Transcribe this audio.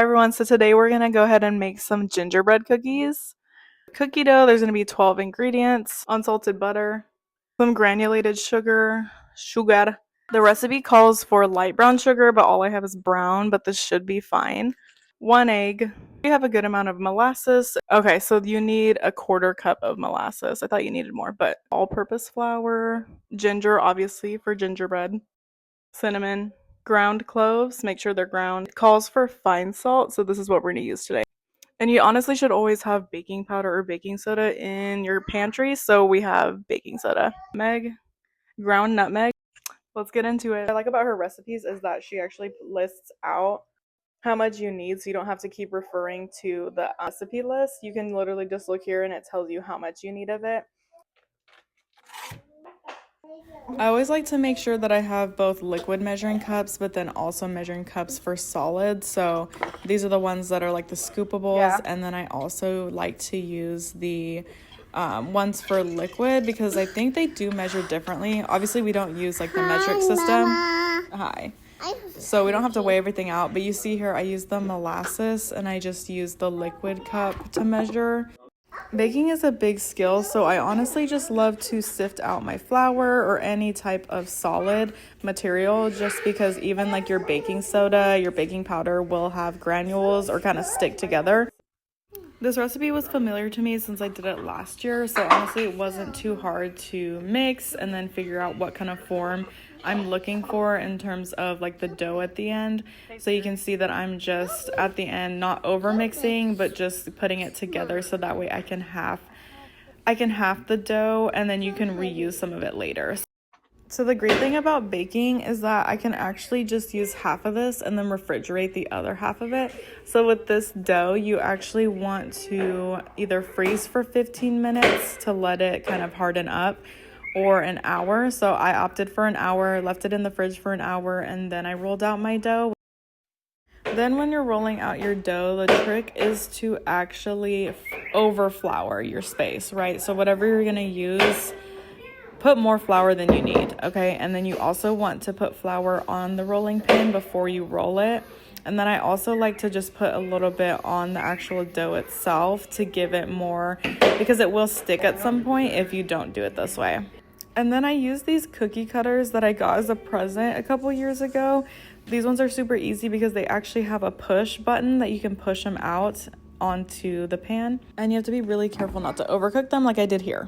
Everyone, so today we're gonna go ahead and make some gingerbread cookies. Cookie dough, there's gonna be 12 ingredients: unsalted butter, some granulated sugar. The recipe calls for light brown sugar, but all I have is brown, but this should be fine. 1 egg. You have a good amount of molasses. Okay, so you need a 1/4 cup of molasses. I thought you needed more, but all-purpose flour, ginger, obviously, for gingerbread, cinnamon, ground cloves, make sure they're ground. It calls for fine salt, so this is what we're going to use today. And you honestly should always have baking powder or baking soda in your pantry, so we have baking soda. Ground nutmeg. Let's get into it. What I like about her recipes is that she actually lists out how much you need, so you don't have to keep referring to the recipe list. You can literally just look here and it tells you how much you need of it. I always like to make sure that I have both liquid measuring cups, but then also measuring cups for solid. So these are the ones that are like the scoopables. Yeah. And then I also like to use the ones for liquid because I think they do measure differently. Obviously, we don't use like the metric system. Hi. So we don't have to weigh everything out. But you see here, I use the molasses and I just use the liquid cup to measure. Baking is a big skill, so I honestly just love to sift out my flour or any type of solid material just because even like your baking soda, your baking powder will have granules or kind of stick together. This recipe was familiar to me since I did it last year, so honestly it wasn't too hard to mix and then figure out what kind of form I'm looking for in terms of like the dough at the end. So you can see that I'm just at the end not over mixing but just putting it together so that way I can half the dough and then you can reuse some of it later. So the great thing about baking is that I can actually just use half of this and then refrigerate the other half of it. So with this dough, you actually want to either freeze for 15 minutes to let it kind of harden up, or an hour. So I opted for an hour, left it in the fridge for an hour, and then I rolled out my dough. Then when you're rolling out your dough, the trick is to actually over flour your space, right? So whatever you're gonna use, put more flour than you need, okay? And then you also want to put flour on the rolling pin before you roll it. And then I also like to just put a little bit on the actual dough itself to give it more, because it will stick at some point if you don't do it this way. And then I use these cookie cutters that I got as a present a couple years ago. These ones are super easy because they actually have a push button that you can push them out onto the pan. And you have to be really careful not to overcook them like I did here.